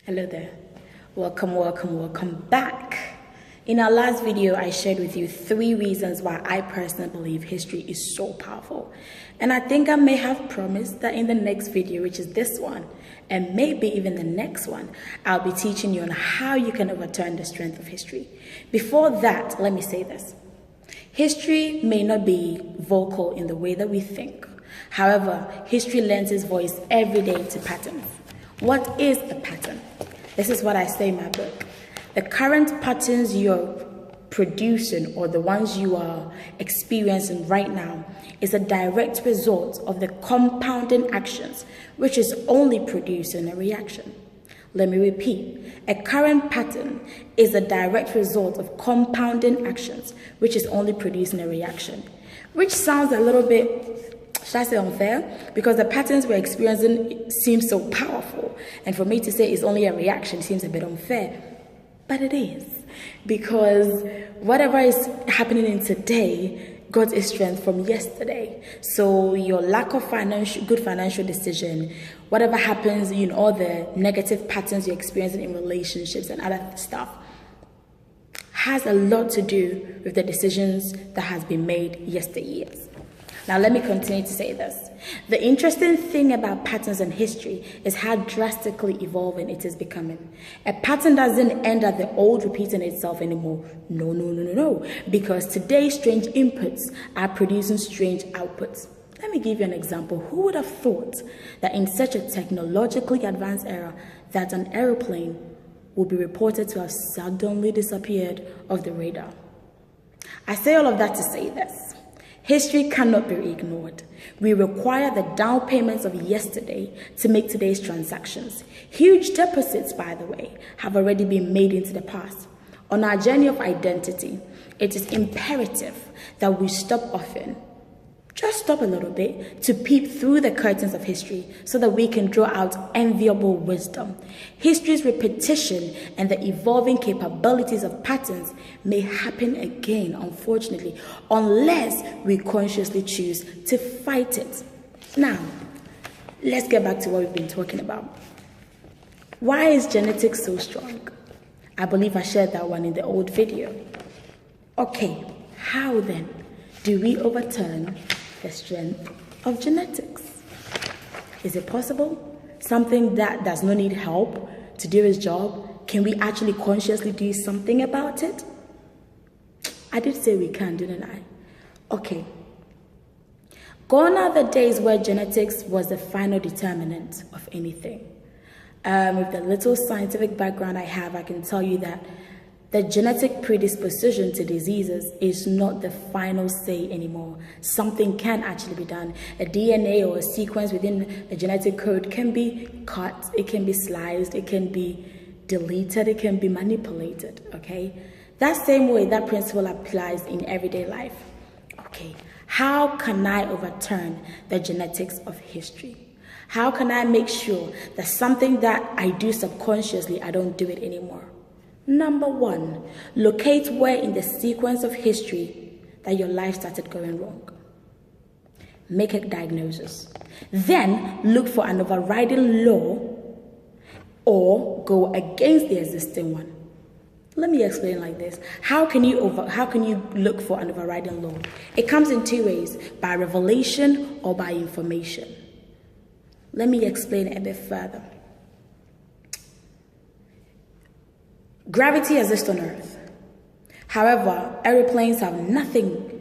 Hello there. Welcome back. In our last video, I shared with you 3 reasons why I personally believe history is so powerful. And I think I may have promised that in the next video, which is this one, and maybe even the next one, I'll be teaching you on how you can overturn the strength of history. Before that, let me say this. History may not be vocal in the way that we think. However, history lends its voice every day to patterns. What is a pattern? This is what I say in my book. The current patterns you're producing or the ones you are experiencing right now is a direct result of the compounding actions, which is only producing a reaction. Let me repeat. A current pattern is a direct result of compounding actions, which is only producing a reaction. Which sounds a little bit, should I say, unfair? Because the patterns we're experiencing seem so powerful. And for me to say it's only a reaction seems a bit unfair. But it is. Because whatever is happening in today got its strength from yesterday. So your lack of good financial decision, whatever happens, all the negative patterns you're experiencing in relationships and other stuff, has a lot to do with the decisions that has been made yesteryears. Now, let me continue to say this. The interesting thing about patterns in history is how drastically evolving it is becoming. A pattern doesn't end at the old repeating itself anymore. No. Because today's strange inputs are producing strange outputs. Let me give you an example. Who would have thought that in such a technologically advanced era that an aeroplane would be reported to have suddenly disappeared off the radar? I say all of that to say this. History cannot be ignored. We require the down payments of yesterday to make today's transactions. Huge deposits, by the way, have already been made into the past. On our journey of identity, it is imperative that we stop often, just stop a little bit, to peep through the curtains of history so that we can draw out enviable wisdom. History's repetition and the evolving capabilities of patterns may happen again, unfortunately, unless we consciously choose to fight it. Now, let's get back to what we've been talking about. Why is genetics so strong? I believe I shared that one in the old video. Okay, how then do we overturn the strength of genetics? Is it possible? Something that does not need help to do its job, can we actually consciously do something about it? I did say we can, didn't I? Okay. Gone are the days where genetics was the final determinant of anything. With the little scientific background I have, I can tell you that the genetic predisposition to diseases is not the final say anymore. Something can actually be done. A DNA or a sequence within a genetic code can be cut, it can be sliced, it can be deleted, it can be manipulated, okay? That same way, that principle applies in everyday life. Okay, how can I overturn the genetics of history? How can I make sure that something that I do subconsciously, I don't do it anymore? Number 1, locate where in the sequence of history that your life started going wrong. Make a diagnosis. Then look for an overriding law or go against the existing one. Let me explain like this. How can you look for an overriding law? It comes in 2 ways, by revelation or by information. Let me explain it a bit further. Gravity exists on Earth. However, aeroplanes have nothing.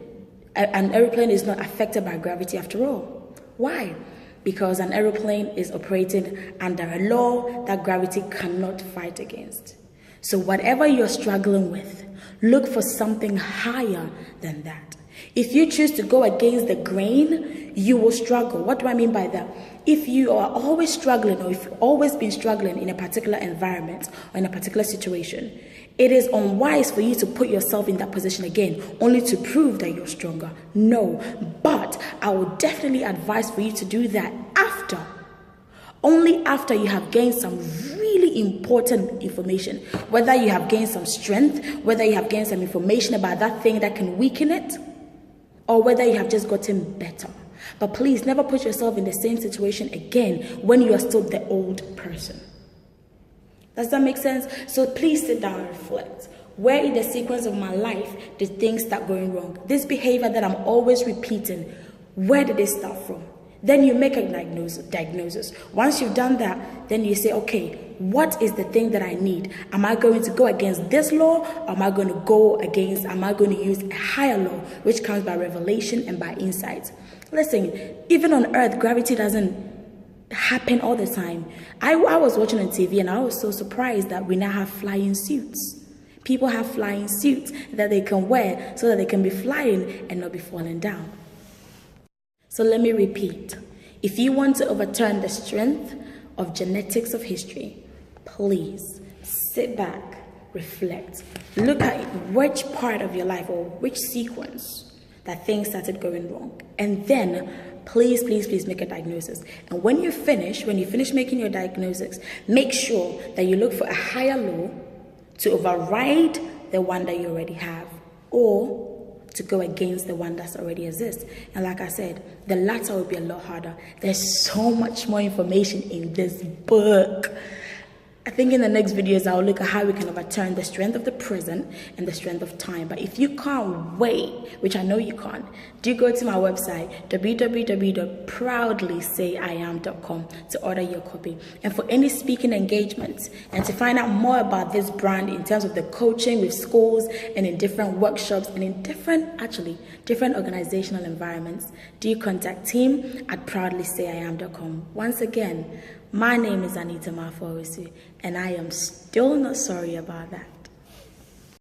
An aeroplane is not affected by gravity after all. Why? Because an aeroplane is operating under a law that gravity cannot fight against. So whatever you're struggling with, look for something higher than that. If you choose to go against the grain, you will struggle. What do I mean by that? If you are always struggling, or if you've always been struggling in a particular environment or in a particular situation, it is unwise for you to put yourself in that position again, only to prove that you're stronger. No, but I would definitely advise for you to do that only after you have gained some really important information, whether you have gained some strength, whether you have gained some information about that thing that can weaken it, or whether you have just gotten better. But please never put yourself in the same situation again when you are still the old person. Does that make sense? So please sit down and reflect. Where in the sequence of my life did things start going wrong? This behavior that I'm always repeating, where did it start from? Then you make a diagnosis. Once you've done that, then you say, okay, what is the thing that I need? Am I going to go against this law? Or am I going to use a higher law, which comes by revelation and by insight? Listen, even on earth, gravity doesn't happen all the time. I was watching on TV and I was so surprised that we now have flying suits. People have flying suits that they can wear so that they can be flying and not be falling down. So let me repeat. If you want to overturn the strength of genetics of history, please sit back, reflect, look at which part of your life or which sequence that things started going wrong. And then please make a diagnosis. And when you finish making your diagnosis, make sure that you look for a higher law to override the one that you already have, or to go against the one that's already exists. And like I said, the latter will be a lot harder. There's so much more information in this book. I think in the next videos, I'll look at how we can overturn the strength of the present and the strength of time. But if you can't wait, which I know you can't, do go to my website, www.proudlysayIam.com, to order your copy. And for any speaking engagements and to find out more about this brand in terms of the coaching with schools and in different workshops and in different organizational environments, do contact team at proudlysayIam.com. Once again, my name is Anita Mafowisu, and I am still not sorry about that.